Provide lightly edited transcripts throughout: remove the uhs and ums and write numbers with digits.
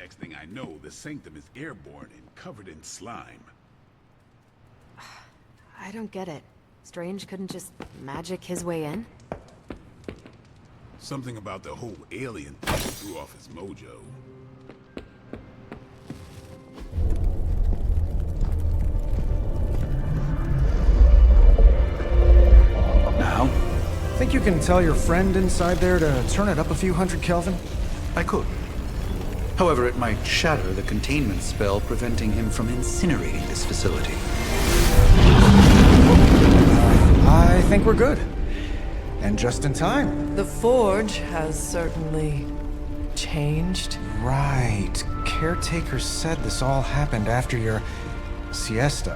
Next thing I know, the sanctum is airborne and covered in slime. I don't get it. Strange couldn't just magic his way in? Something about the whole alien thing threw off his mojo. Now? Think you can tell your friend inside there to turn it up a few hundred Kelvin? I could. However, it might shatter the containment spell preventing him from incinerating this facility. I think we're good. And just in time. The Forge has certainly changed. Right. Caretaker said this all happened after your siesta.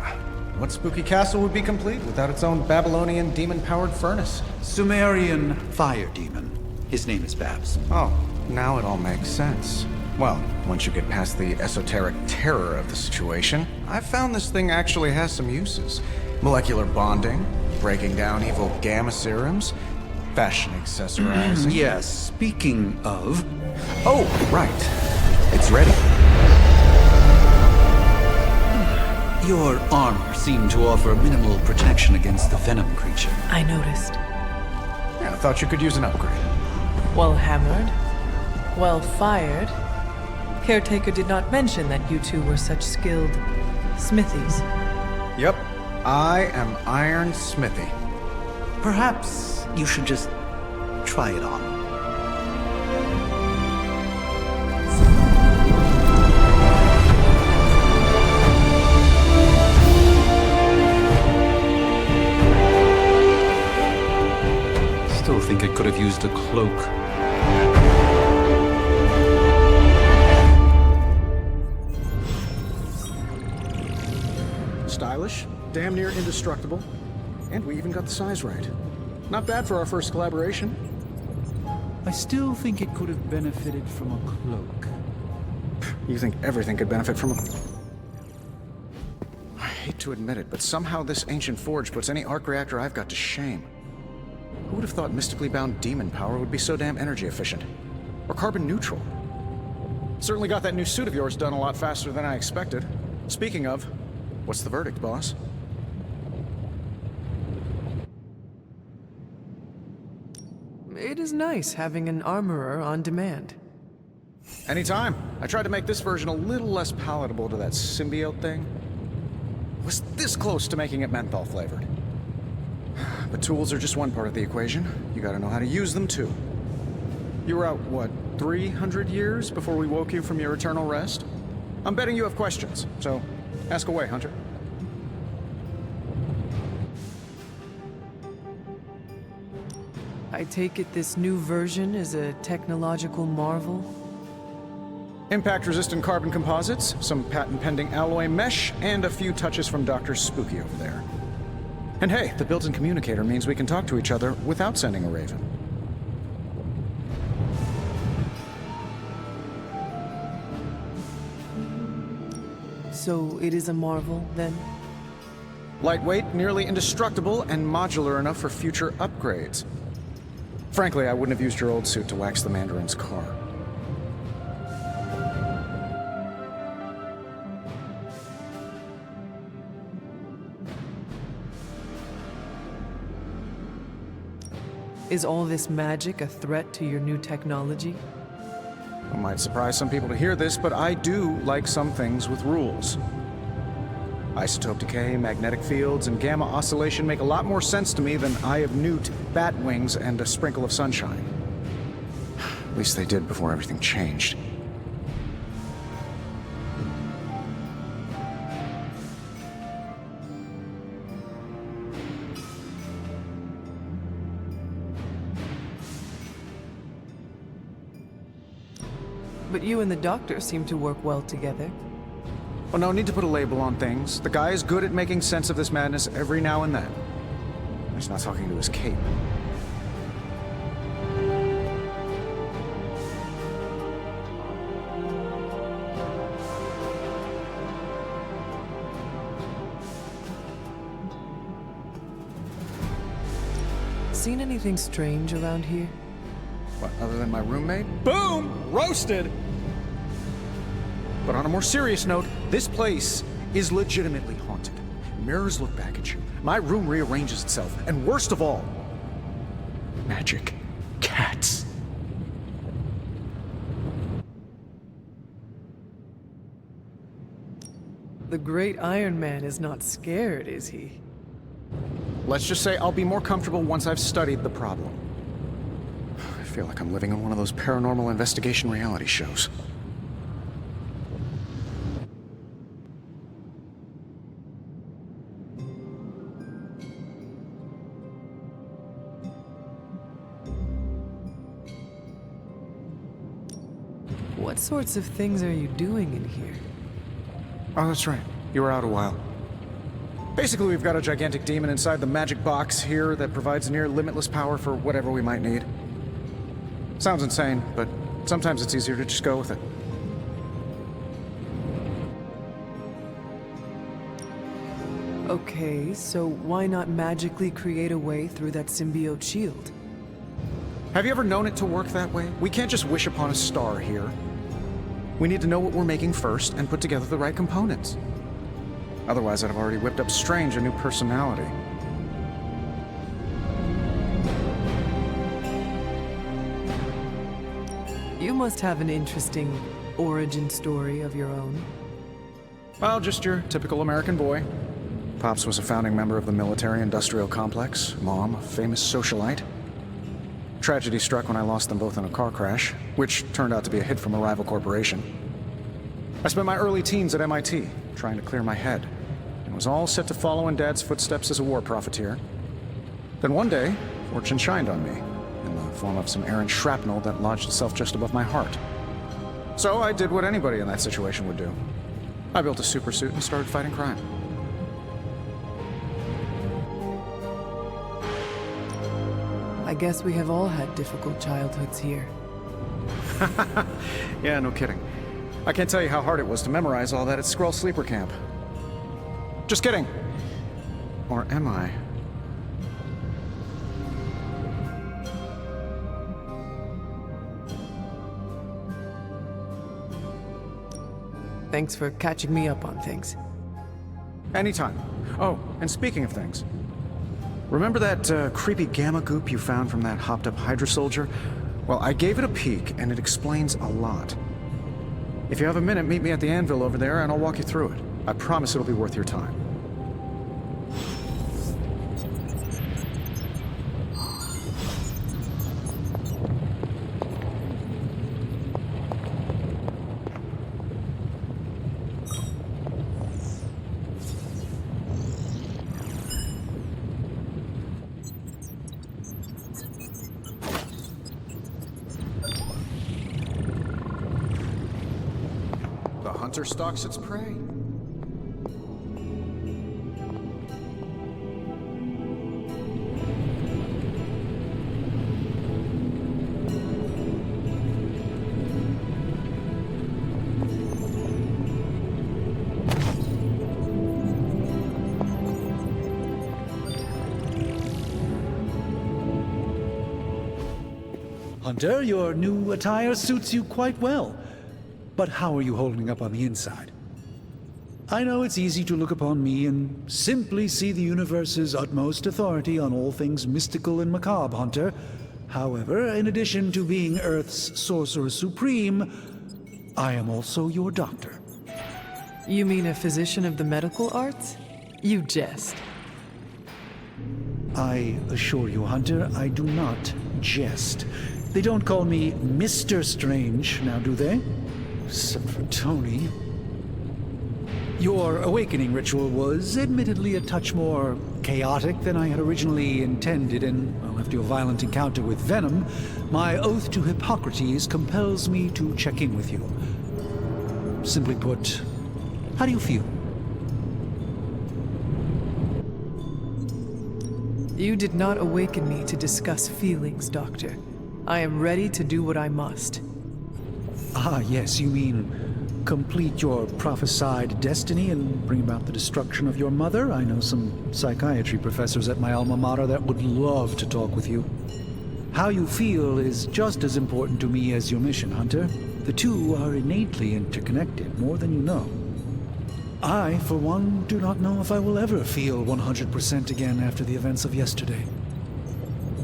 What spooky castle would be complete without its own Babylonian demon-powered furnace? Sumerian fire demon. His name is Babs. Oh, now it all makes sense. Well, once you get past the esoteric terror of the situation, I've found this thing actually has some uses. Molecular bonding, breaking down evil gamma serums, fashion accessorizing. Yes, speaking of... Oh, right. It's ready. Your armor seemed to offer minimal protection against the venom creature. I noticed. Yeah, I thought you could use an upgrade. Well hammered. Well fired. Caretaker did not mention that you two were such skilled smithies. Yep. I am Iron Smithy. Perhaps you should just try it on. Still think it could have used a cloak. Stylish, damn near indestructible, and we even got the size right. Not bad for our first collaboration. I still think it could have benefited from a cloak. You think everything could benefit from a... I hate to admit it, but somehow this ancient forge puts any arc reactor I've got to shame. Who would have thought mystically bound demon power would be so damn energy efficient? Or carbon neutral? Certainly got that new suit of yours done a lot faster than I expected. Speaking of, what's the verdict, boss? It is nice having an armorer on demand. Anytime. I tried to make this version a little less palatable to that symbiote thing. Was this close to making it menthol flavored. But tools are just one part of the equation. You gotta know how to use them too. You were out, what, 300 years before we woke you from your eternal rest? I'm betting you have questions, so ask away, Hunter. I take it this new version is a technological marvel? Impact-resistant carbon composites, some patent-pending alloy mesh, and a few touches from Dr. Spooky over there. And hey, the built-in communicator means we can talk to each other without sending a raven. So it is a marvel, then? Lightweight, nearly indestructible, and modular enough for future upgrades. Frankly, I wouldn't have used your old suit to wax the Mandarin's car. Is all this magic a threat to your new technology? It might surprise some people to hear this, but I do like some things with rules. Isotope decay, magnetic fields, and gamma oscillation make a lot more sense to me than Eye of Newt, bat wings, and a sprinkle of sunshine. At least they did before everything changed. But you and the doctor seem to work well together. Well, no need to put a label on things. The guy is good at making sense of this madness every now and then. He's not talking to his cape. Seen anything strange around here? What, other than my roommate? Boom! Roasted! But on a more serious note, this place is legitimately haunted. Mirrors look back at you. My room rearranges itself. And worst of all, magic cats. The great Iron Man is not scared, is he? Let's just say I'll be more comfortable once I've studied the problem. I feel like I'm living in one of those paranormal investigation reality shows. What sorts of things are you doing in here? Oh, that's right. You were out a while. Basically, we've got a gigantic demon inside the magic box here that provides near limitless power for whatever we might need. Sounds insane, but sometimes it's easier to just go with it. Okay, so why not magically create a way through that symbiote shield? Have you ever known it to work that way? We can't just wish upon a star here. We need to know what we're making first and put together the right components. Otherwise, I'd have already whipped up Strange a new personality. You must have an interesting origin story of your own. Well, just your typical American boy. Pops was a founding member of the military-industrial complex. Mom, a famous socialite. Tragedy struck when I lost them both in a car crash, which turned out to be a hit from a rival corporation. I spent my early teens at MIT, trying to clear my head, and was all set to follow in Dad's footsteps as a war profiteer. Then one day, fortune shined on me, in the form of some errant shrapnel that lodged itself just above my heart. So I did what anybody in that situation would do. I built a supersuit and started fighting crime. I guess we have all had difficult childhoods here. Yeah, no kidding. I can't tell you how hard it was to memorize all that at Skrull Sleeper Camp. Just kidding. Or am I? Thanks for catching me up on things. Anytime. Oh, and speaking of things, remember that creepy gamma goop you found from that hopped-up Hydra soldier? Well, I gave it a peek, and it explains a lot. If you have a minute, meet me at the anvil over there, and I'll walk you through it. I promise it'll be worth your time. The hunter stalks its prey. Hunter, your new attire suits you quite well. But how are you holding up on the inside? I know it's easy to look upon me and simply see the universe's utmost authority on all things mystical and macabre, Hunter. However, in addition to being Earth's Sorcerer Supreme, I am also your doctor. You mean a physician of the medical arts? You jest. I assure you, Hunter, I do not jest. They don't call me Mr. Strange, now do they? Except for Tony. Your awakening ritual was admittedly a touch more chaotic than I had originally intended, and well, after your violent encounter with Venom, my oath to Hippocrates compels me to check in with you. Simply put, how do you feel? You did not awaken me to discuss feelings, Doctor. I am ready to do what I must. Ah, yes, you mean complete your prophesied destiny and bring about the destruction of your mother? I know some psychiatry professors at my alma mater that would love to talk with you. How you feel is just as important to me as your mission, Hunter. The two are innately interconnected, more than you know. I, for one, do not know if I will ever feel 100% again after the events of yesterday.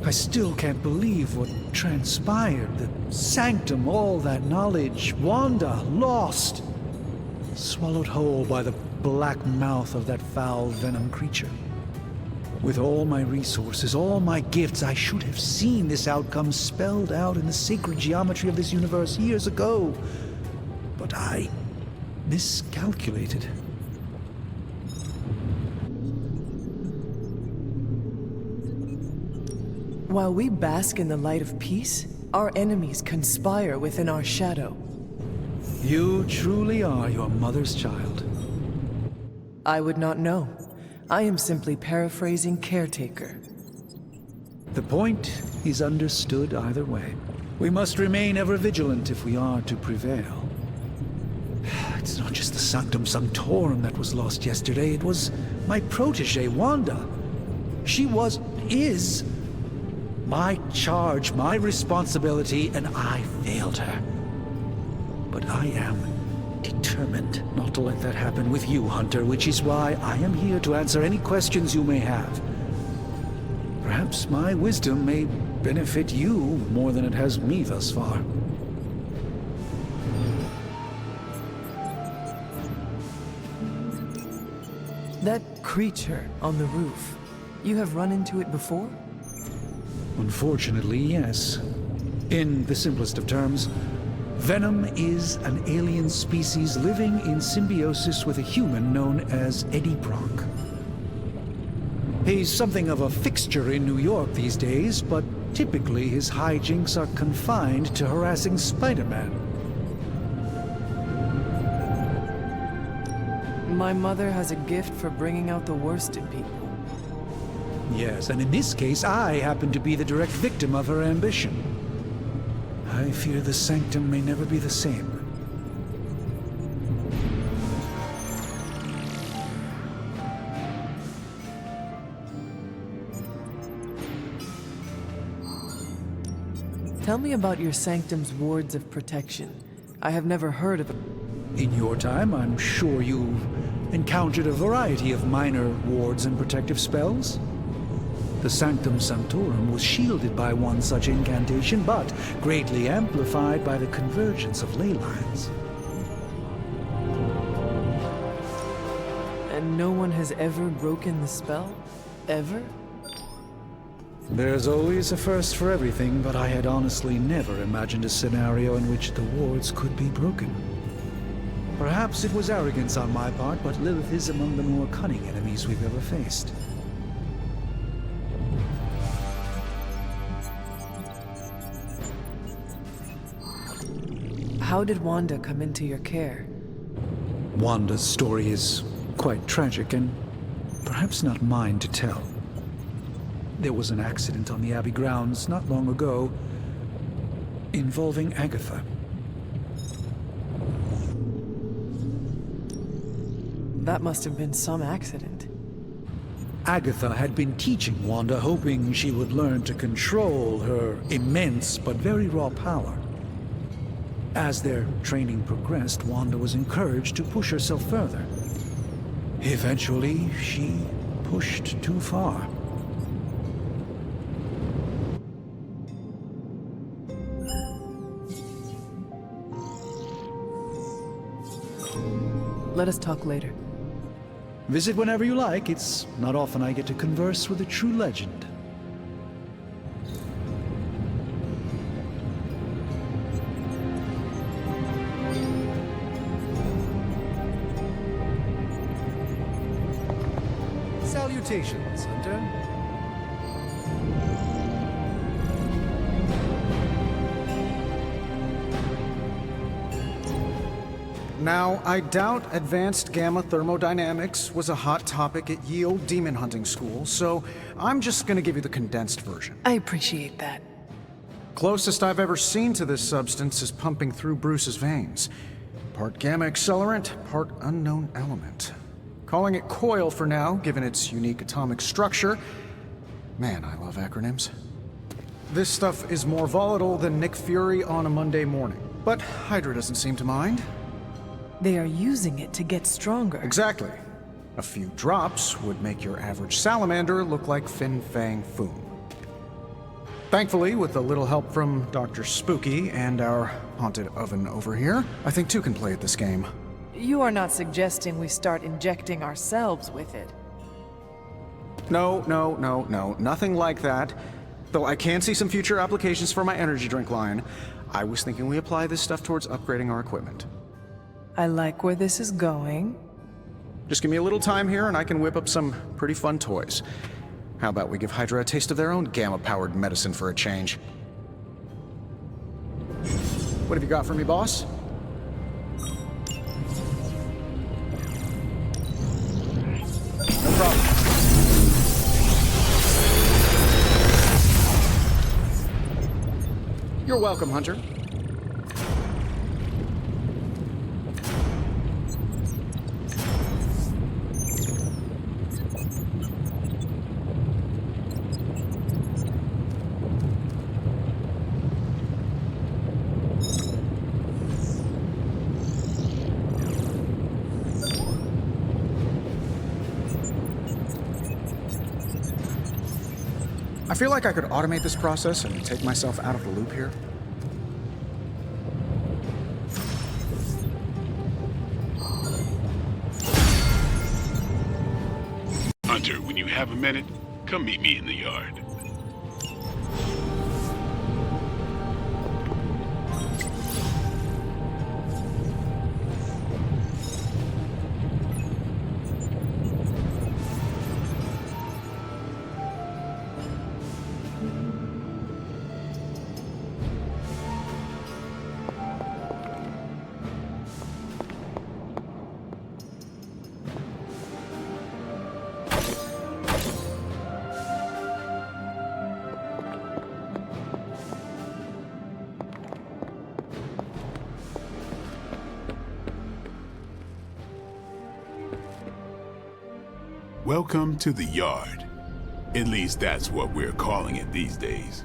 I still can't believe what transpired. The sanctum, all that knowledge, Wanda, lost. Swallowed whole by the black mouth of that foul venom creature. With all my resources, all my gifts, I should have seen this outcome spelled out in the sacred geometry of this universe years ago. But I miscalculated. While we bask in the light of peace, our enemies conspire within our shadow. You truly are your mother's child. I would not know. I am simply paraphrasing Caretaker. The point is understood either way. We must remain ever vigilant if we are to prevail. It's not just the Sanctum Sanctorum that was lost yesterday. It was my protege, Wanda. She is my charge, my responsibility, and I failed her. But I am determined not to let that happen with you, Hunter, which is why I am here to answer any questions you may have. Perhaps my wisdom may benefit you more than it has me thus far. That creature on the roof, you have run into it before? Unfortunately, yes. In the simplest of terms, Venom is an alien species living in symbiosis with a human known as Eddie Brock. He's something of a fixture in New York these days, but typically his hijinks are confined to harassing Spider-Man. My mother has a gift for bringing out the worst in people. Yes, and in this case, I happen to be the direct victim of her ambition. I fear the Sanctum may never be the same. Tell me about your Sanctum's wards of protection. I have never heard of it. In your time, I'm sure you've encountered a variety of minor wards and protective spells. The Sanctum Sanctorum was shielded by one such incantation, but greatly amplified by the convergence of ley lines. And no one has ever broken the spell? Ever? There's always a first for everything, but I had honestly never imagined a scenario in which the wards could be broken. Perhaps it was arrogance on my part, but Lilith is among the more cunning enemies we've ever faced. How did Wanda come into your care? Wanda's story is quite tragic and perhaps not mine to tell. There was an accident on the Abbey grounds not long ago involving Agatha. That must have been some accident. Agatha had been teaching Wanda, hoping she would learn to control her immense but very raw power. As their training progressed, Wanda was encouraged to push herself further. Eventually, she pushed too far. Let us talk later. Visit whenever you like. It's not often I get to converse with a true legend. Salutations, Hunter. Now, I doubt advanced gamma thermodynamics was a hot topic at Ye Olde Demon Hunting School, so I'm just gonna give you the condensed version. I appreciate that. Closest I've ever seen to this substance is pumping through Bruce's veins. Part gamma accelerant, part unknown element. Calling it coil for now, given its unique atomic structure. Man, I love acronyms. This stuff is more volatile than Nick Fury on a Monday morning. But Hydra doesn't seem to mind. They are using it to get stronger. Exactly. A few drops would make your average salamander look like Fin Fang Foom. Thankfully, with a little help from Dr. Spooky and our haunted oven over here, I think two can play at this game. You are not suggesting we start injecting ourselves with it. No, nothing like that. Though I can see some future applications for my energy drink line. I was thinking we apply this stuff towards upgrading our equipment. I like where this is going. Just give me a little time here and I can whip up some pretty fun toys. How about we give Hydra a taste of their own gamma-powered medicine for a change? What have you got for me, boss? No problem. You're welcome, Hunter. I feel like I could automate this process and take myself out of the loop here. Hunter, when you have a minute, come meet me in the yard. Welcome to the yard. At least that's what we're calling it these days.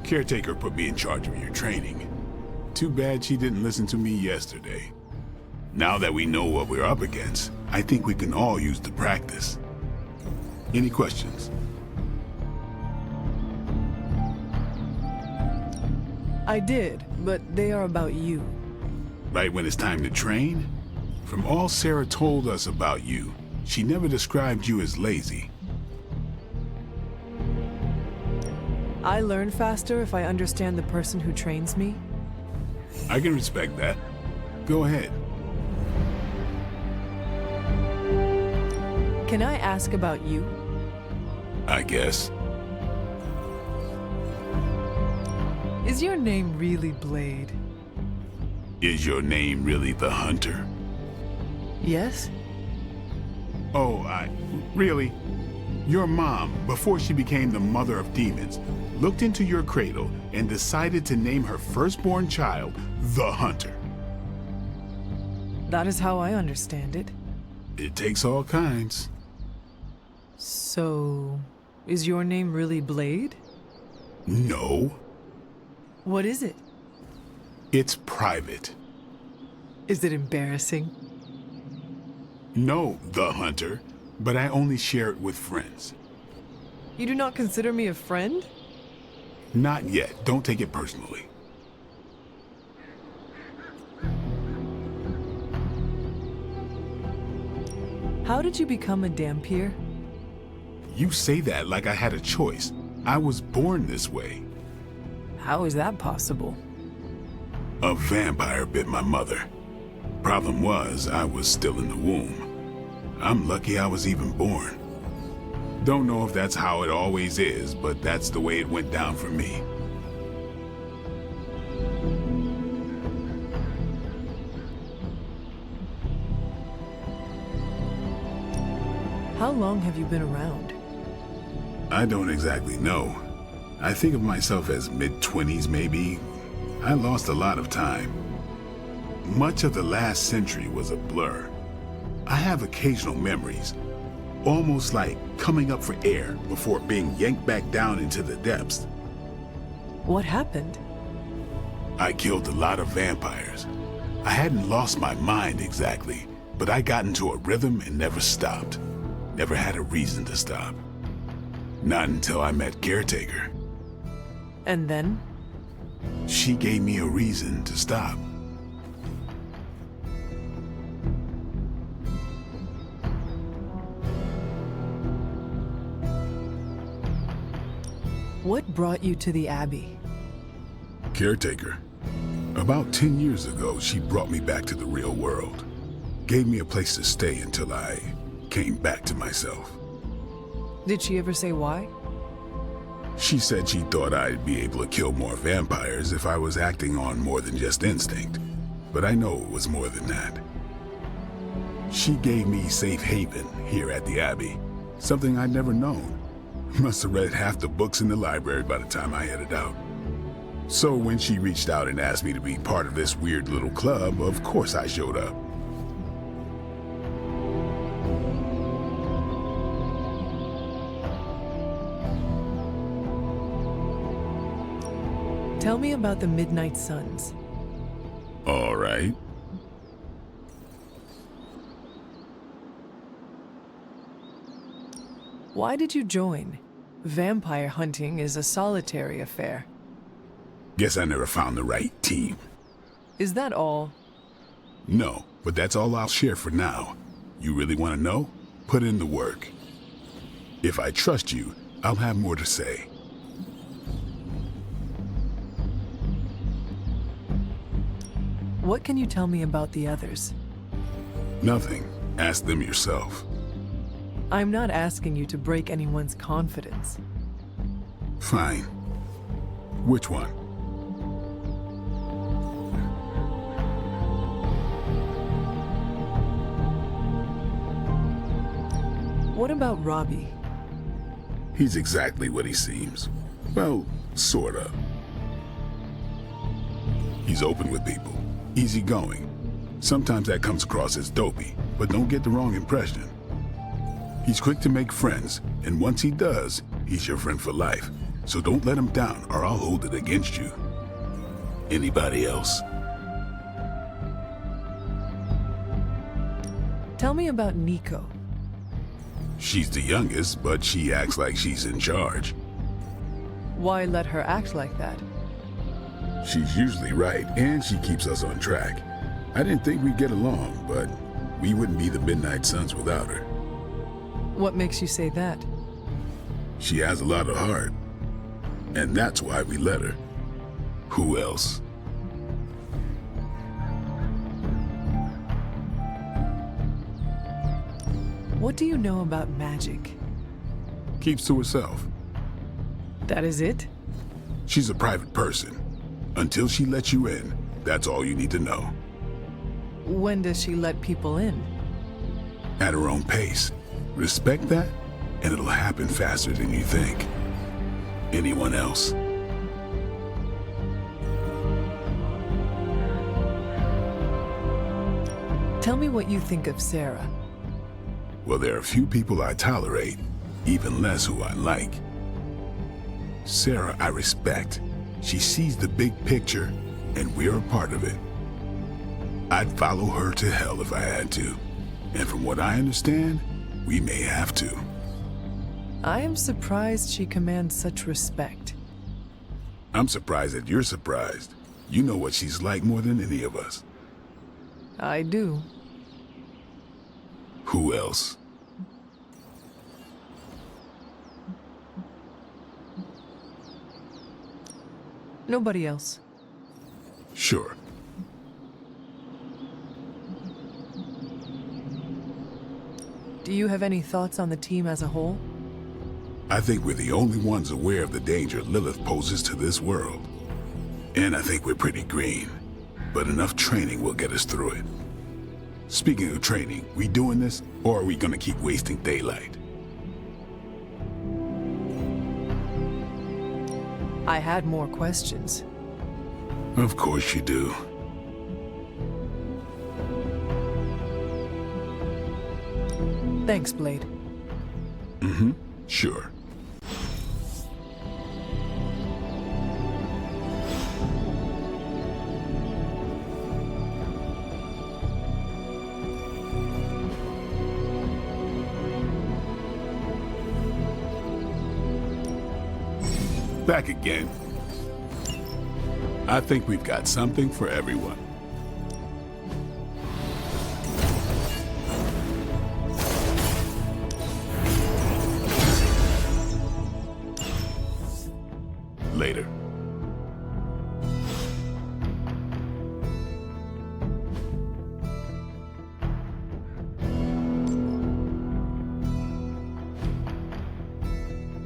Caretaker put me in charge of your training. Too bad she didn't listen to me yesterday. Now that we know what we're up against, I think we can all use the practice. Any questions? I did, but they are about you. Right when it's time to train? From all Sarah told us about you, she never described you as lazy. I learn faster if I understand the person who trains me. I can respect that. Go ahead. Can I ask about you? I guess. Is your name really Blade? Is your name really the Hunter? Yes? Oh, really? Your mom, before she became the mother of demons, looked into your cradle and decided to name her firstborn child the Hunter. That is how I understand it. It takes all kinds. So, is your name really Blade? No, What is it? it's private. Is it embarrassing? No, the Hunter, but I only share it with friends. You do not consider me a friend? Not yet. Don't take it personally. How did you become a Dampier? You say that like I had a choice. I was born this way. How is that possible? A vampire bit my mother. Problem was, I was still in the womb. I'm lucky I was even born. Don't know if that's how it always is, but that's the way it went down for me. How long have you been around? I don't exactly know. I think of myself as mid-20s maybe. I lost a lot of time. Much of the last century was a blur. I have occasional memories, almost like coming up for air before being yanked back down into the depths. What happened? I killed a lot of vampires. I hadn't lost my mind exactly, but I got into a rhythm and never stopped. Never had a reason to stop. Not until I met Caretaker. And then? She gave me a reason to stop. What brought you to the Abbey? Caretaker. About 10 years ago, she brought me back to the real world. Gave me a place to stay until I came back to myself. Did she ever say why? She said she thought I'd be able to kill more vampires if I was acting on more than just instinct. But I know it was more than that. She gave me safe haven here at the Abbey. Something I'd never known. Must have read half the books in the library by the time I headed out. So when she reached out and asked me to be part of this weird little club, of course I showed up. Tell me about the Midnight Suns. All right. Why did you join? Vampire hunting is a solitary affair. Guess I never found the right team. Is that all? No, but that's all I'll share for now. You really want to know? Put in the work. If I trust you, I'll have more to say. What can you tell me about the others? Nothing. Ask them yourself. I'm not asking you to break anyone's confidence. Fine. Which one? What about Robbie? He's exactly what he seems. Well, sorta. He's open with people, easygoing. Sometimes that comes across as dopey, but don't get the wrong impression. He's quick to make friends, and once he does, he's your friend for life. So don't let him down, or I'll hold it against you. Anybody else? Tell me about Nico. She's the youngest, but she acts like she's in charge. Why let her act like that? She's usually right, and she keeps us on track. I didn't think we'd get along, but we wouldn't be the Midnight Suns without her. What makes you say that? She has a lot of heart, and that's why we let her. Who else? What do you know about magic? Keeps to herself. That is it? She's a private person. Until she lets you in, that's all you need to know. When does she let people in? At her own pace. Respect that, and it'll happen faster than you think. Anyone else? Tell me what you think of Sarah. Well, there are a few people I tolerate, even less who I like. Sarah, I respect. She sees the big picture, and we're a part of it. I'd follow her to hell if I had to. And from what I understand, we may have to. I am surprised she commands such respect. I'm surprised that you're surprised. You know what she's like more than any of us. I do. Who else? Nobody else. Sure. Do you have any thoughts on the team as a whole? I think we're the only ones aware of the danger Lilith poses to this world. And I think we're pretty green. But enough training will get us through it. Speaking of training, we doing this, or are we gonna keep wasting daylight? I had more questions. Of course you do. Thanks, Blade. Mm-hmm. Sure. Back again. I think we've got something for everyone. Later.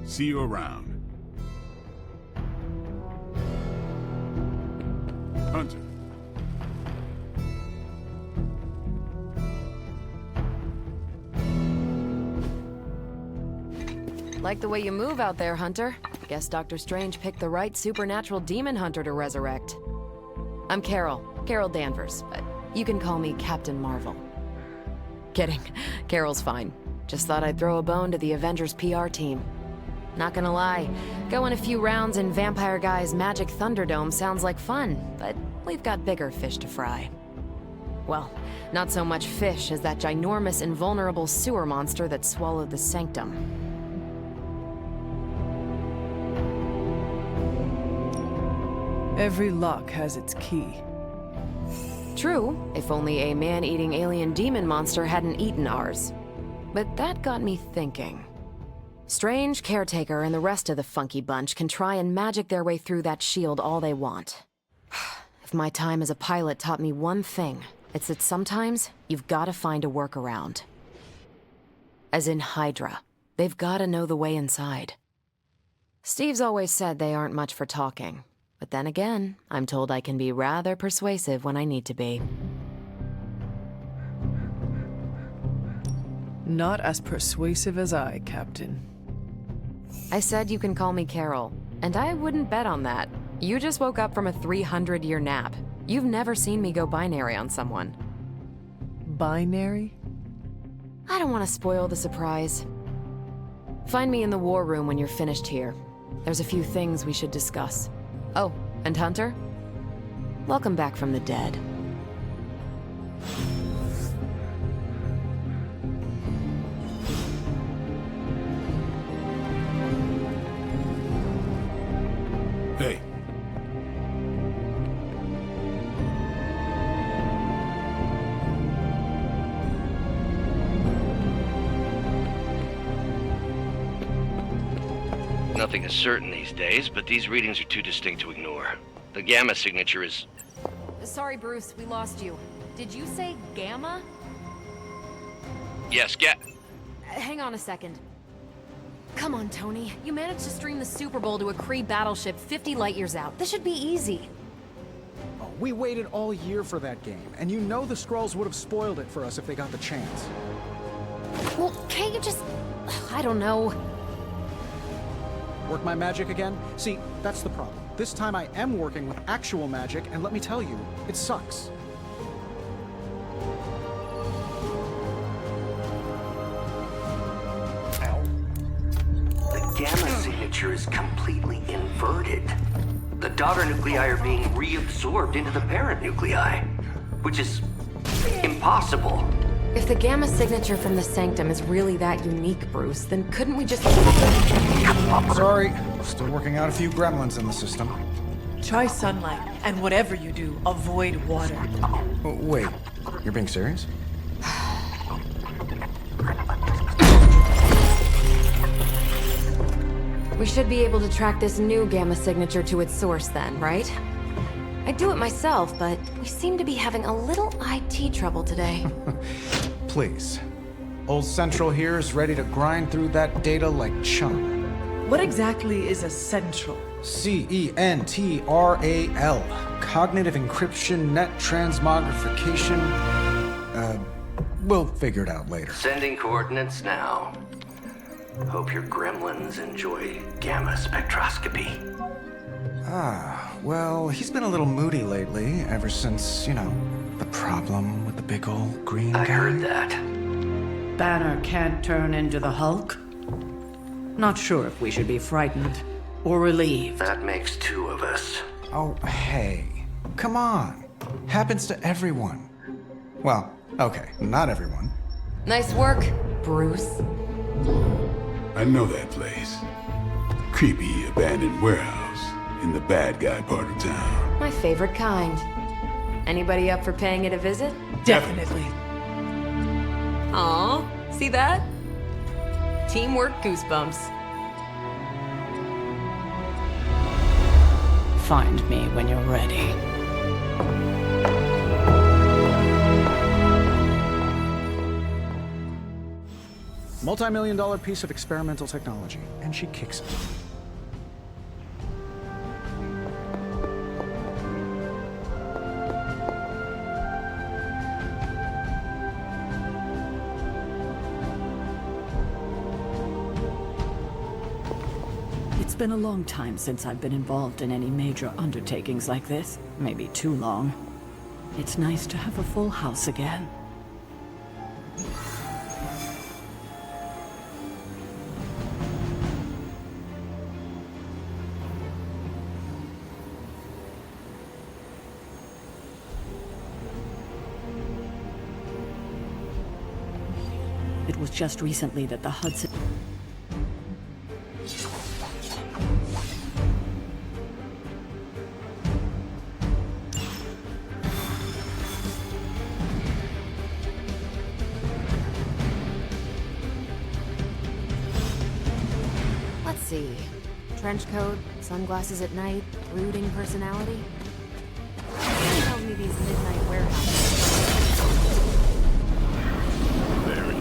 See you around. Hunter. Like the way you move out there, Hunter. Guess Dr. Strange picked the right supernatural demon hunter to resurrect. I'm Carol Danvers, but you can call me Captain Marvel. Kidding, Carol's fine. Just thought I'd throw a bone to the Avengers PR team. Not gonna lie, going a few rounds in Vampire Guy's Magic Thunderdome sounds like fun, but we've got bigger fish to fry. Well, not so much fish as that ginormous invulnerable sewer monster that swallowed the Sanctum. Every lock has its key. True, if only a man-eating alien demon monster hadn't eaten ours. But that got me thinking. Strange, Caretaker, and the rest of the funky bunch can try and magic their way through that shield all they want. If my time as a pilot taught me one thing, it's that sometimes you've gotta find a workaround. As in Hydra. They've gotta know the way inside. Steve's always said they aren't much for talking. But then again, I'm told I can be rather persuasive when I need to be. Not as persuasive as I, Captain. I said you can call me Carol, and I wouldn't bet on that. You just woke up from a 300-year nap. You've never seen me go binary on someone. Binary? I don't want to spoil the surprise. Find me in the war room when you're finished here. There's a few things we should discuss. Oh, and Hunter? Welcome back from the dead. Hey. Nothing is certain these days, but these readings are too distinct to ignore. The gamma signature is... Sorry, Bruce, we lost you. Did you say Gamma? Yes, Hang on a second. Come on, Tony. You managed to stream the Super Bowl to a Kree battleship 50 light-years out. This should be easy. Oh, we waited all year for that game, and you know the Skrulls would have spoiled it for us if they got the chance. Well, can't you just... I don't know. Work my magic again? See, that's the problem. This time I am working with actual magic, and let me tell you, it sucks. The gamma signature is completely inverted. The daughter nuclei are being reabsorbed into the parent nuclei, which is impossible. If the Gamma signature from the Sanctum is really that unique, Bruce, then couldn't we just... Sorry, still working out a few gremlins in the system. Try sunlight, and whatever you do, avoid water. Oh, wait, you're being serious? We should be able to track this new Gamma signature to its source then, right? I'd do it myself, but we seem to be having a little IT trouble today. Please. Old Central here is ready to grind through that data like chum. What exactly is a central? CENTRAL. Cognitive encryption, net transmogrification. We'll figure it out later. Sending coordinates now. Hope your gremlins enjoy gamma spectroscopy. Well, he's been a little moody lately, ever since, you know, the problem with the big old green guy. I heard that. Banner can't turn into the Hulk? Not sure if we should be frightened or relieved. That makes two of us. Oh, hey. Come on. Happens to everyone. Well, okay, not everyone. Nice work, Bruce. I know that place. Creepy abandoned warehouse in the bad guy part of town. My favorite kind. Anybody up for paying it a visit? Definitely. Aw, see that? Teamwork goosebumps. Find me when you're ready. Multi-million-dollar piece of experimental technology, and she kicks it. It's been a long time since I've been involved in any major undertakings like this. Maybe too long. It's nice to have a full house again. It was just recently that the Hudson... Let's see. Trench coat, sunglasses at night, brooding personality. Someone tells me these midnight warehouses. Very.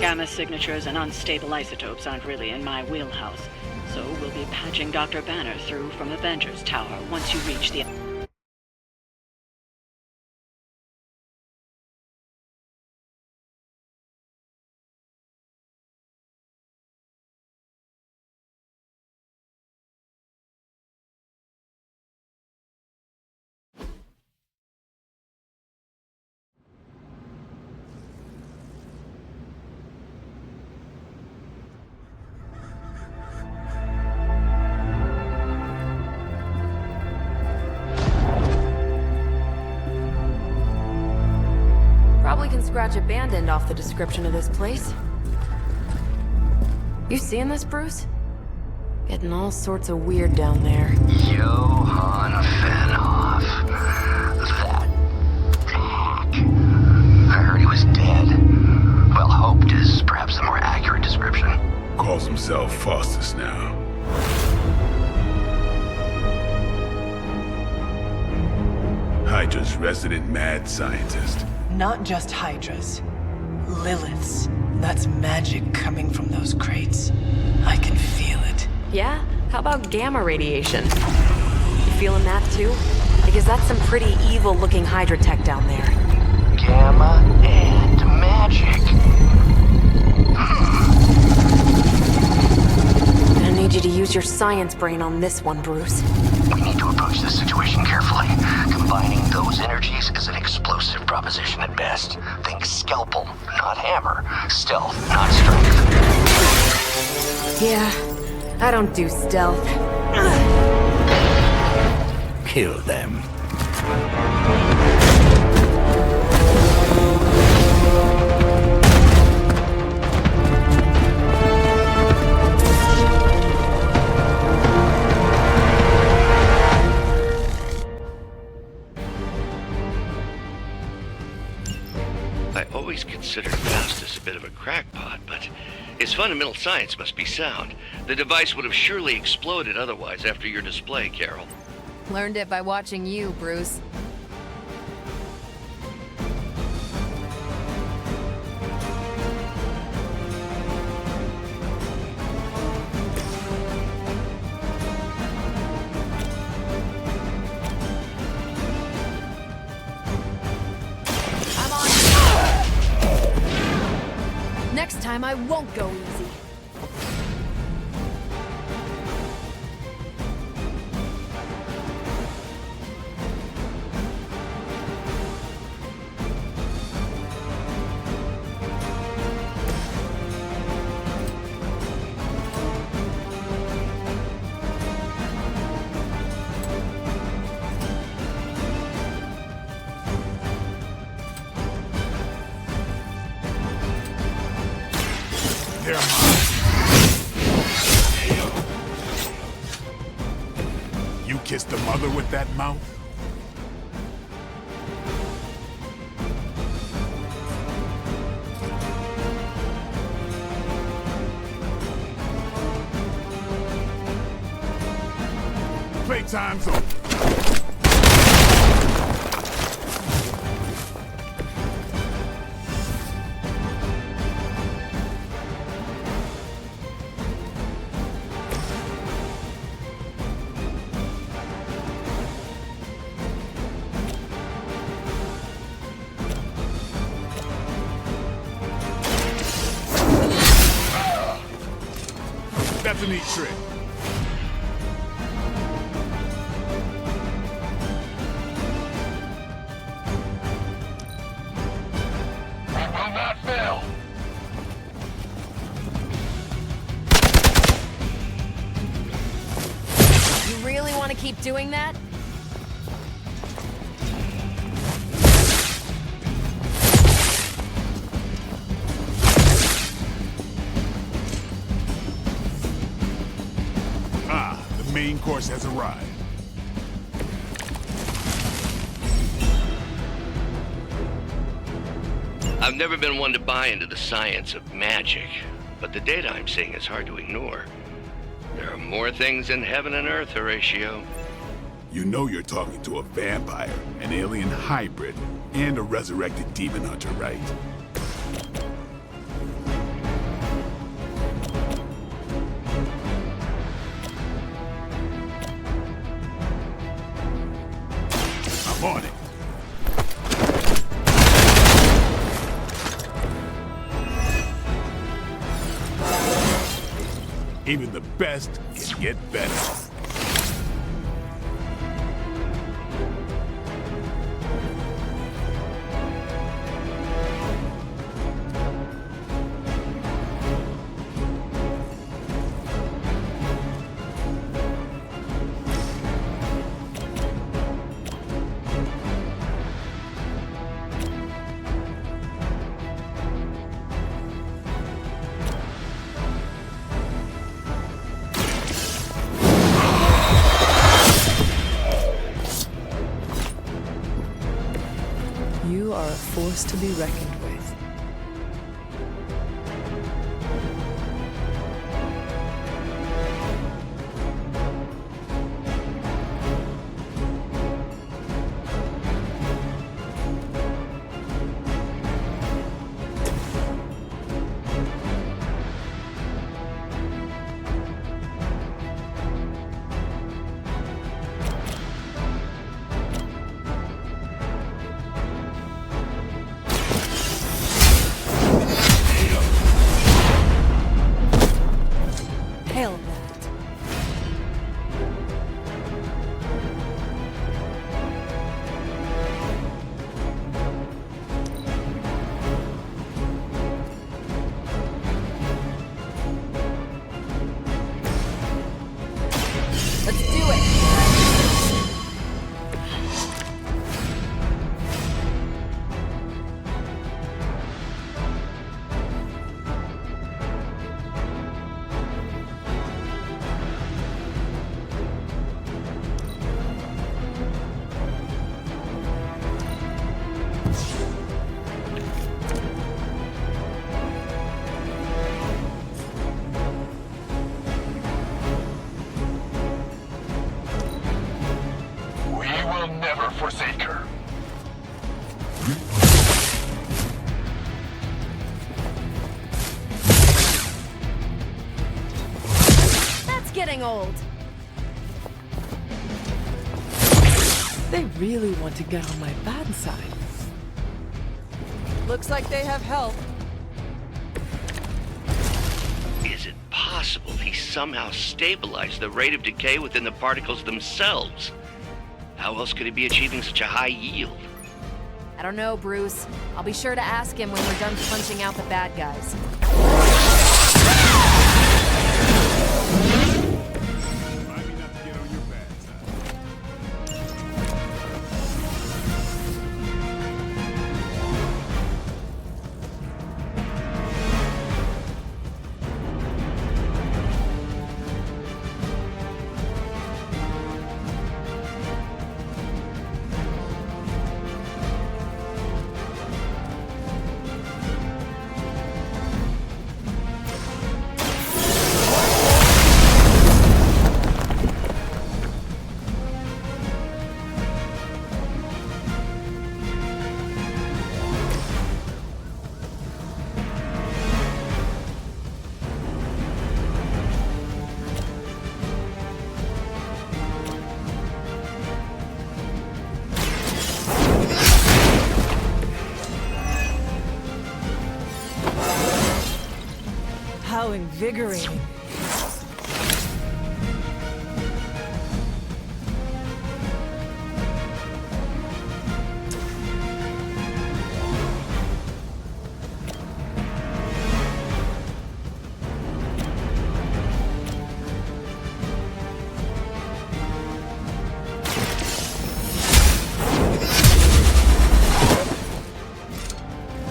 Gamma signatures and unstable isotopes aren't really in my wheelhouse, so we'll be patching Dr. Banner through from Avengers Tower once you reach the... Probably can scratch abandoned off the description of this place. You seeing this, Bruce? Getting all sorts of weird down there. Johann Fenhoff. That hack. I heard he was dead. Well, hoped is perhaps the more accurate description. Calls himself Faustus now. Hydra's resident mad scientist. Not just Hydras. Liliths. That's magic coming from those crates. I can feel it. Yeah? How about gamma radiation? You feeling that too? Because that's some pretty evil-looking Hydra tech down there. Gamma and magic. Gonna need you to use your science brain on this one, Bruce. We need to approach this situation carefully. Combining those energies is an explosive proposition at best. Think scalpel, not hammer. Stealth, not strength. Yeah, I don't do stealth. Kill them. I always considered Faustus a bit of a crackpot, but his fundamental science must be sound. The device would have surely exploded otherwise after your display, Carol. Learned it by watching you, Bruce. I'm on. Next time I won't go easy. They're mine. You kissed the mother with that mouth? Playtime's over. That's a neat trick. You really want to keep doing that? Ah, the main course has arrived. I've never been one to buy into the science of magic, but the data I'm seeing is hard to ignore. There are more things in heaven and earth, Horatio. You know you're talking to a vampire, an alien hybrid, and a resurrected demon hunter, right? I'm on it. Even the best can get better. You are a force to be reckoned with. Hail that. Let's do it! We will never forsake her. That's getting old. They really want to get on my bad side. Looks like they have help. Is it possible he somehow stabilized the rate of decay within the particles themselves? How else could he be achieving such a high yield? I don't know, Bruce. I'll be sure to ask him when we're done punching out the bad guys. Remind me not to get on your bad side. How invigorating.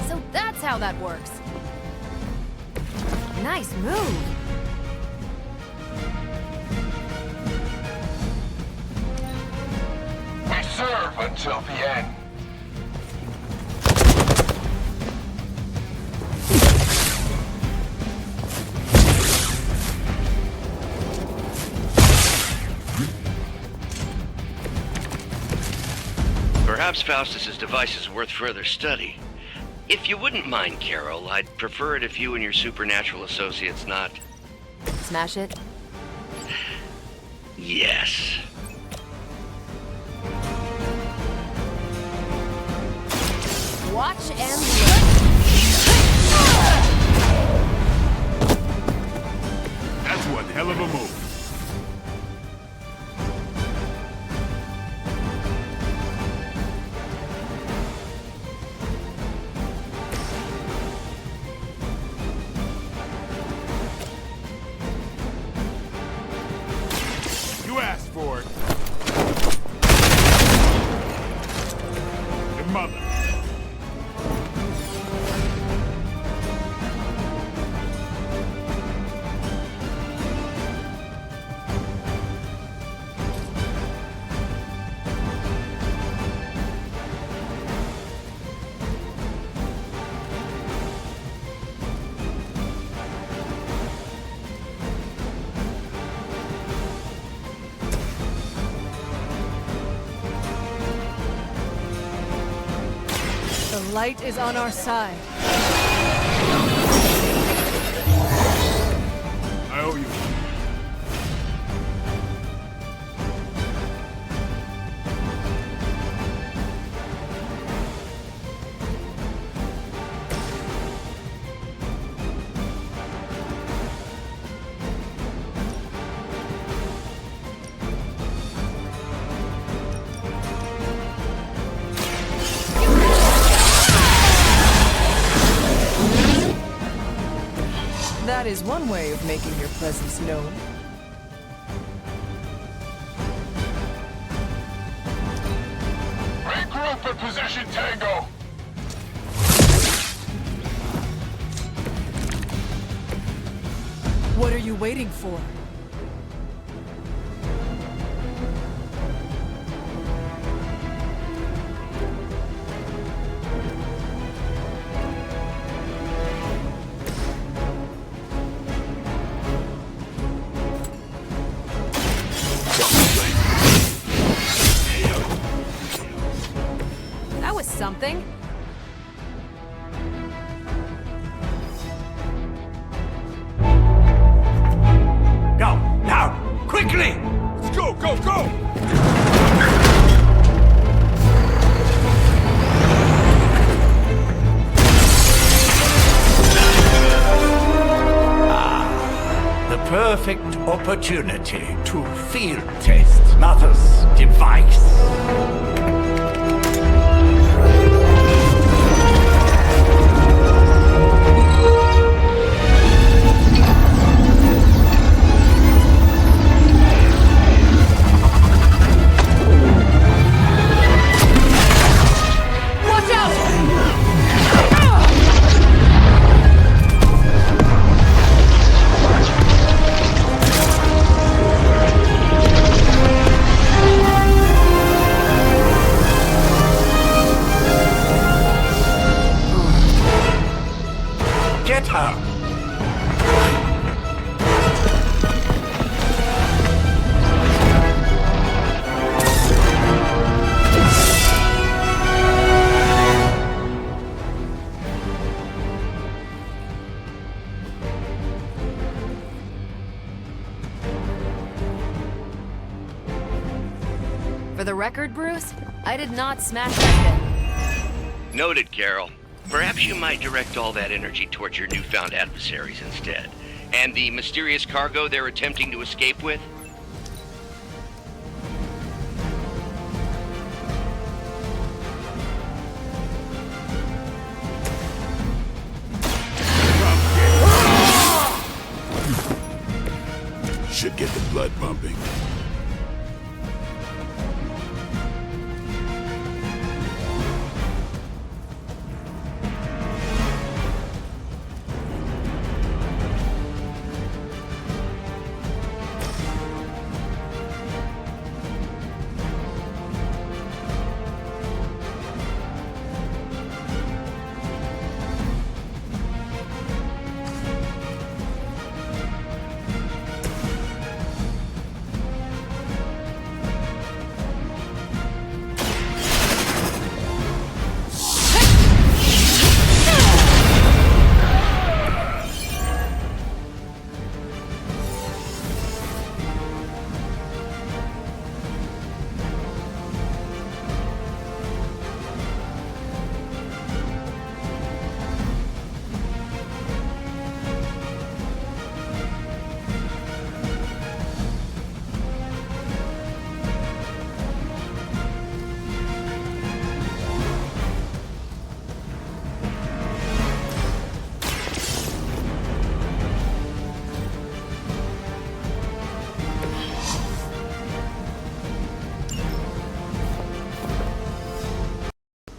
So that's how that works. Nice move. We serve until the end. Perhaps Faustus's device is worth further study. If you wouldn't mind, Carol, I'd prefer it if you and your supernatural associates not... Smash it? Yes. Watch and learn. That's one hell of a move. You asked for it. Your mother. The light is on our side. I owe you. That is one way of making your presence known. Regroup and position Tango. What are you waiting for? That was something. Go, now, quickly! Let's go, go, go! The perfect opportunity to field test Mother's device. Watch out! Get her! For the record, Bruce, I did not smash that thing. Noted, Carol. Perhaps you might direct all that energy towards your newfound adversaries instead. And the mysterious cargo they're attempting to escape with? Should get the blood pumping.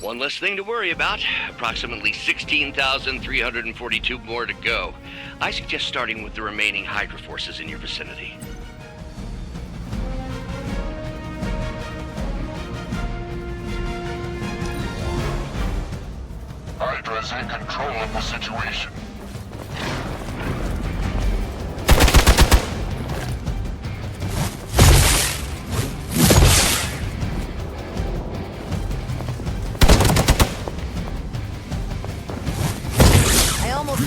One less thing to worry about. Approximately 16,342 more to go. I suggest starting with the remaining Hydra forces in your vicinity. Hydra's in control of the situation.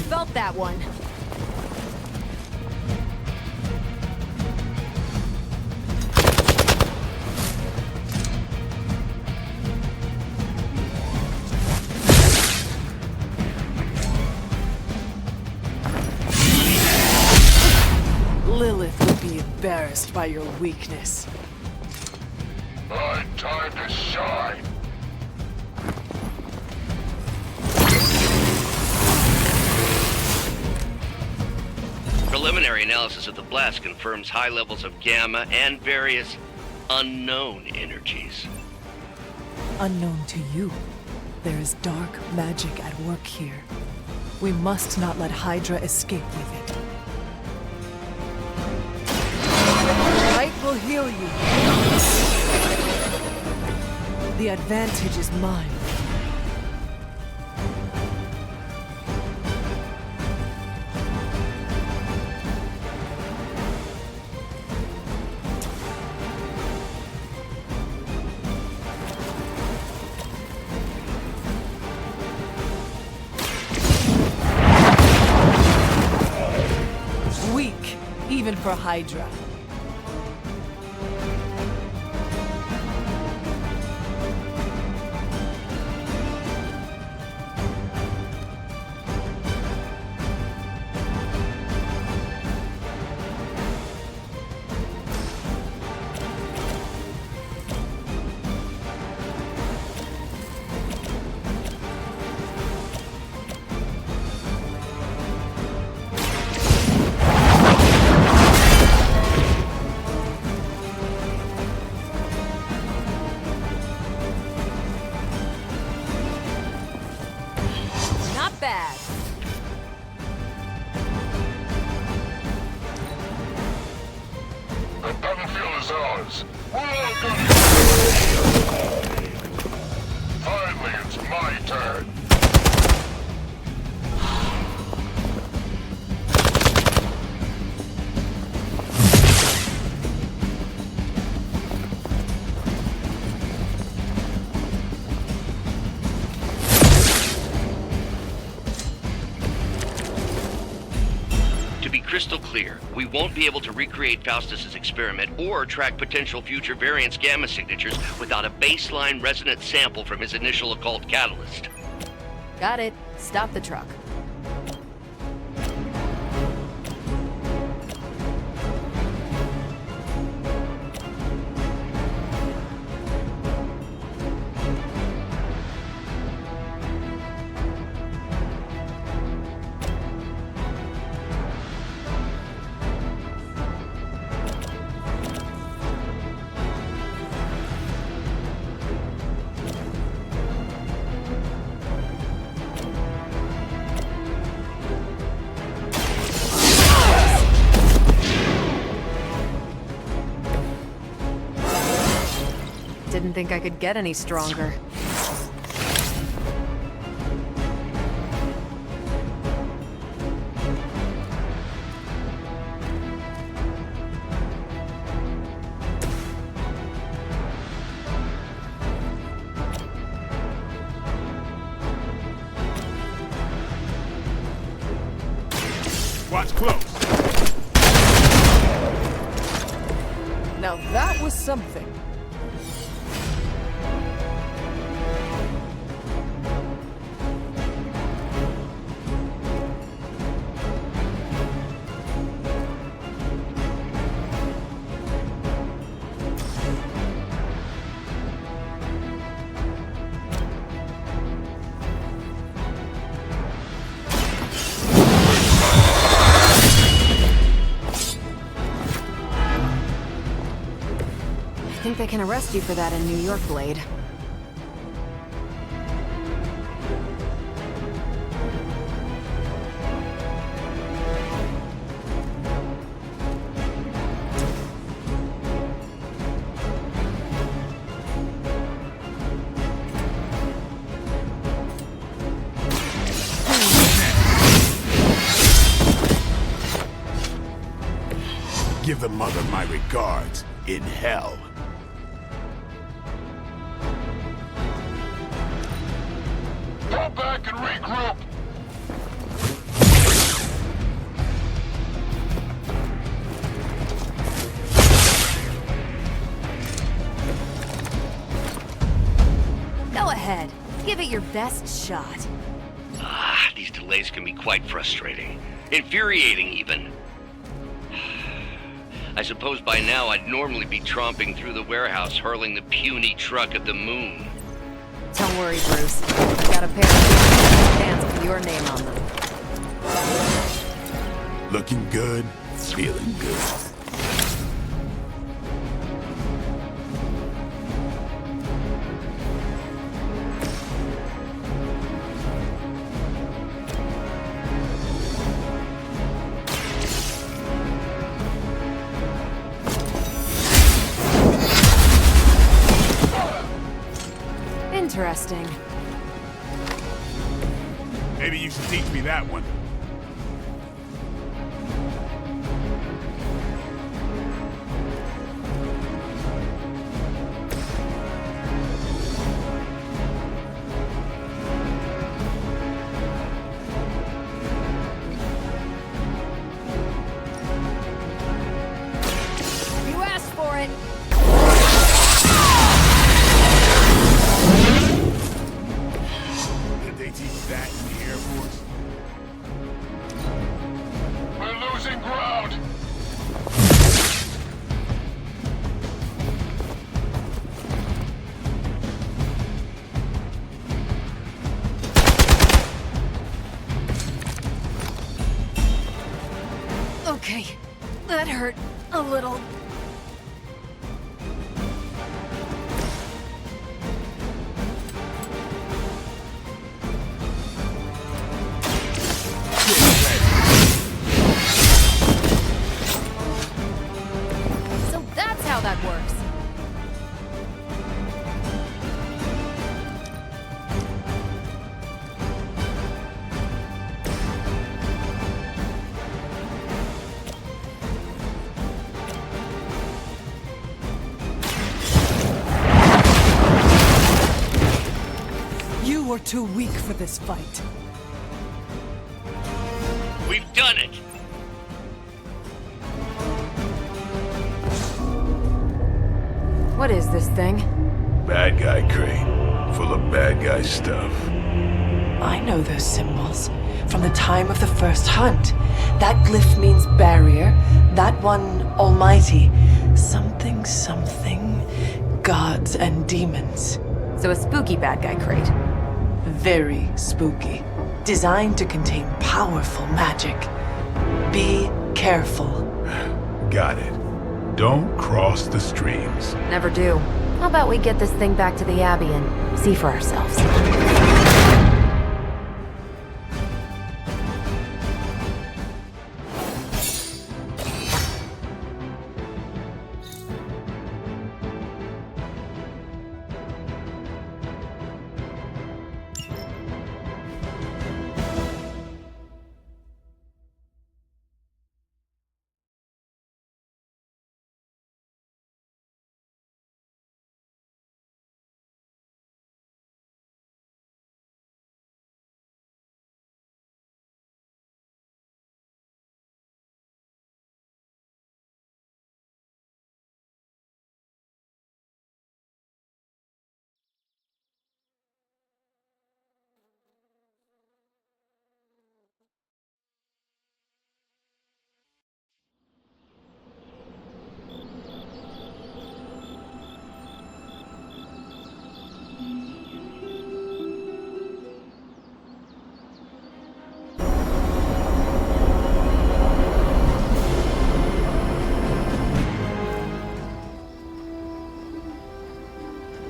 Felt that one. Lilith would be embarrassed by your weakness. Time to shine. Preliminary analysis of the blast confirms high levels of gamma and various unknown energies. Unknown to you, there is dark magic at work here. We must not let Hydra escape with it. Light will heal you. The advantage is mine. Weak, even for Hydra. Bad. The battlefield is ours. We're all gonna... Finally, it's my turn. Crystal clear, we won't be able to recreate Faustus's experiment or track potential future variance gamma signatures without a baseline resonant sample from his initial occult catalyst. Got it. Stop the truck. Didn't think I could get any stronger. Watch close. Now that was something. I think they can arrest you for that in New York, Blade. Give the mother my regards in hell. Go back and regroup. Go ahead. Give it your best shot. Ah, these delays can be quite frustrating. Infuriating, even. I suppose by now I'd normally be tromping through the warehouse hurling the puny truck at the moon. Don't worry, Bruce. I've got a pair of pants with your name on them. Looking good, feeling good. Interesting. Maybe you should teach me that one. You asked for it. Did they teach that in the Air Force? We're losing ground. Okay, that hurt a little. So that's how that works. You are too weak for this fight. We've done it! What is this thing? Bad guy crate, full of bad guy stuff. I know those symbols from the time of the first hunt. That glyph means barrier, that one almighty. Something, something, gods and demons. So a spooky bad guy crate. Very spooky. Designed to contain powerful magic. Be careful. Got it. Don't cross the streams. Never do. How about we get this thing back to the Abbey and see for ourselves?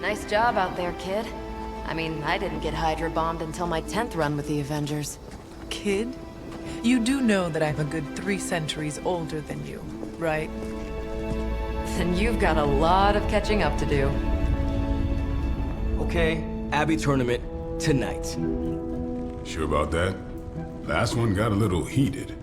Nice job out there, kid. I mean, I didn't get Hydra bombed until my 10th run with the Avengers. Kid? You do know that I'm a good 3 centuries older than you, right? Then you've got a lot of catching up to do. Okay, Abbey tournament tonight. Sure about that? Last one got a little heated.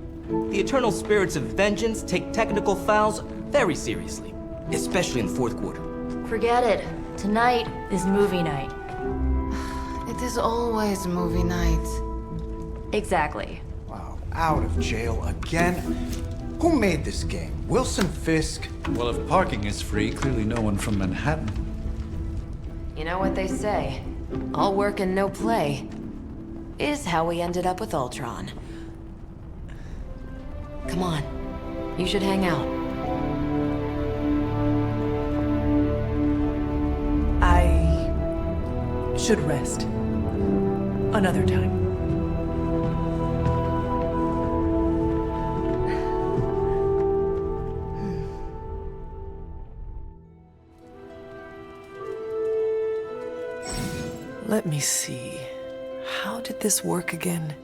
The eternal spirits of vengeance take technical fouls very seriously, especially in the fourth quarter. Forget it. Tonight is movie night. It is always movie night. Exactly. Wow, out of jail again? Who made this game? Wilson Fisk? Well, if parking is free, clearly no one from Manhattan. You know what they say? All work and no play is how we ended up with Ultron. Come on. You should hang out. I should rest. Another time. Let me see. How did this work again?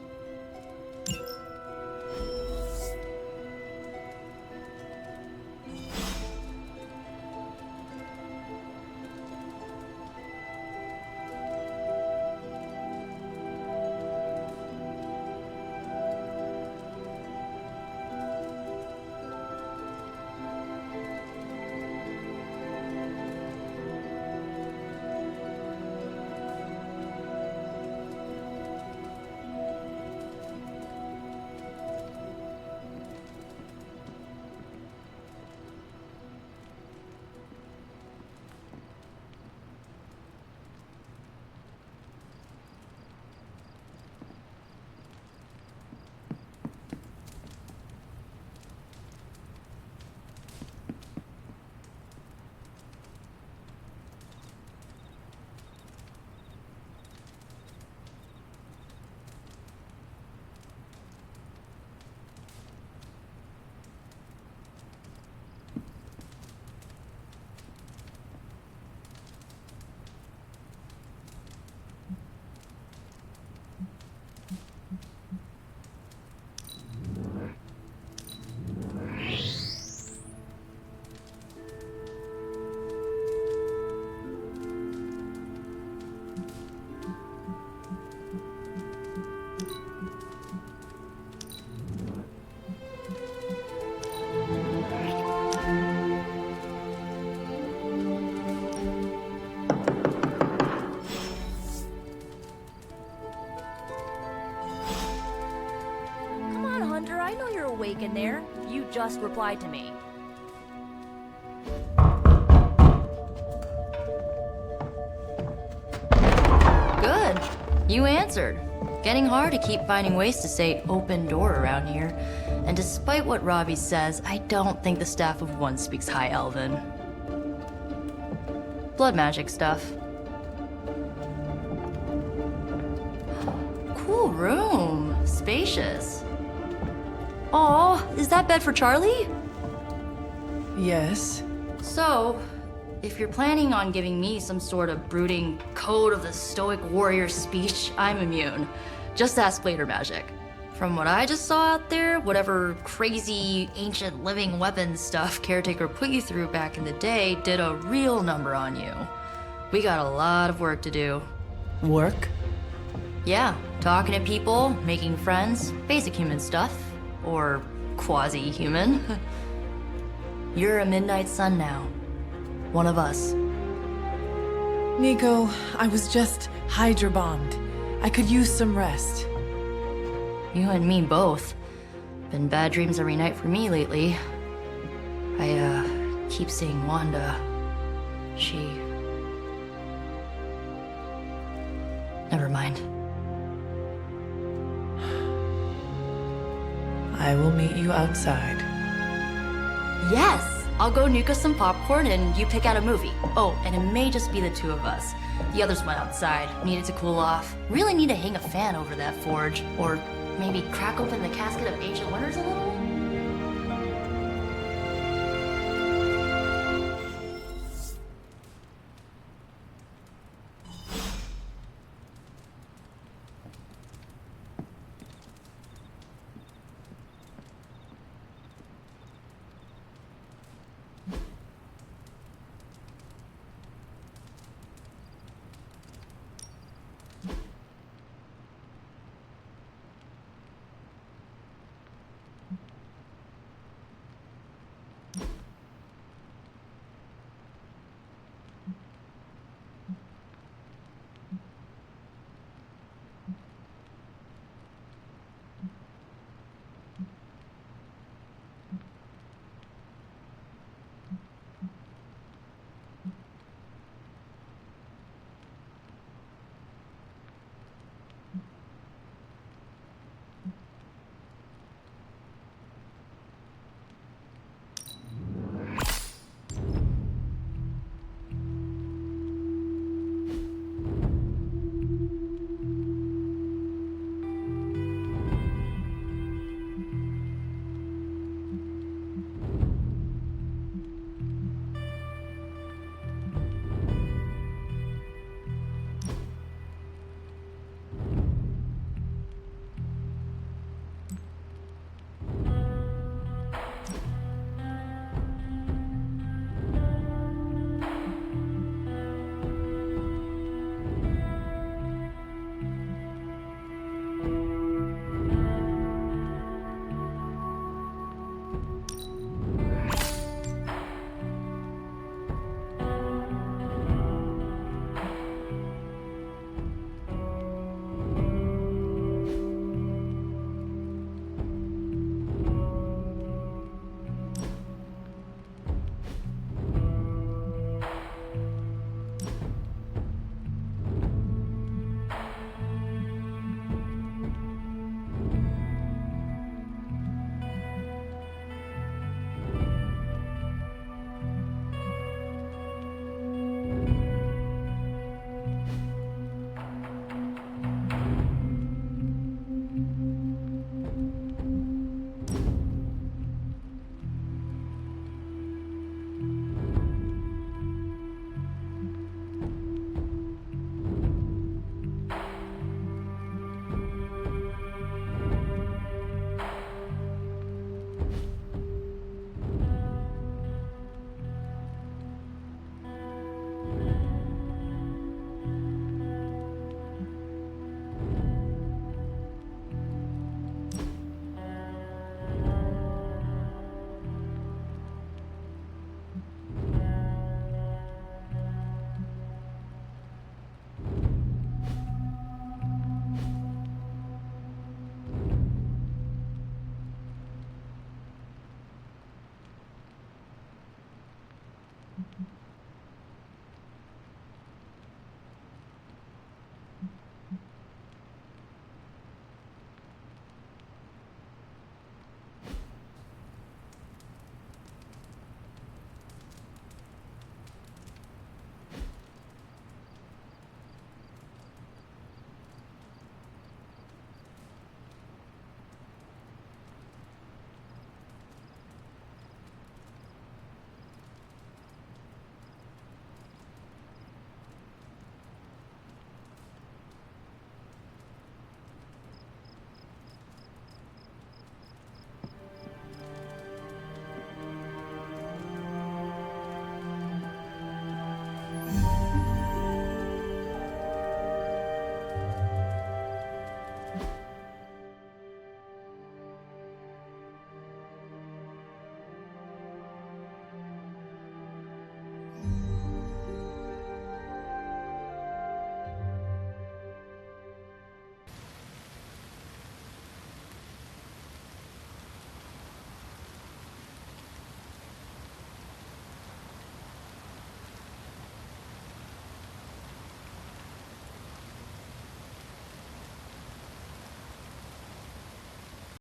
In there. You just replied to me. Good. You answered. Getting hard to keep finding ways to say open door around here. And despite what Robbie says, I don't think the staff of one speaks High Elven. Blood magic stuff. Cool room. Spacious. Aw, is that bed for Charlie? Yes. So, if you're planning on giving me some sort of brooding code of the stoic warrior speech, I'm immune. Just ask later, Magic. From what I just saw out there, whatever crazy ancient living weapons stuff Caretaker put you through back in the day did a real number on you. We got a lot of work to do. Work? Yeah, talking to people, making friends, basic human stuff. Or quasi-human. You're a Midnight Sun now. One of us. Nico, I was just Hydra bombed. I could use some rest. You and me both. Been bad dreams every night for me lately. I, keep seeing Wanda. She... Never mind. I will meet you outside. Yes! I'll go nuke us some popcorn and you pick out a movie. Oh, and it may just be the two of us. The others went outside, needed to cool off. Really need to hang a fan over that forge. Or maybe crack open the casket of Ancient Wonders a little?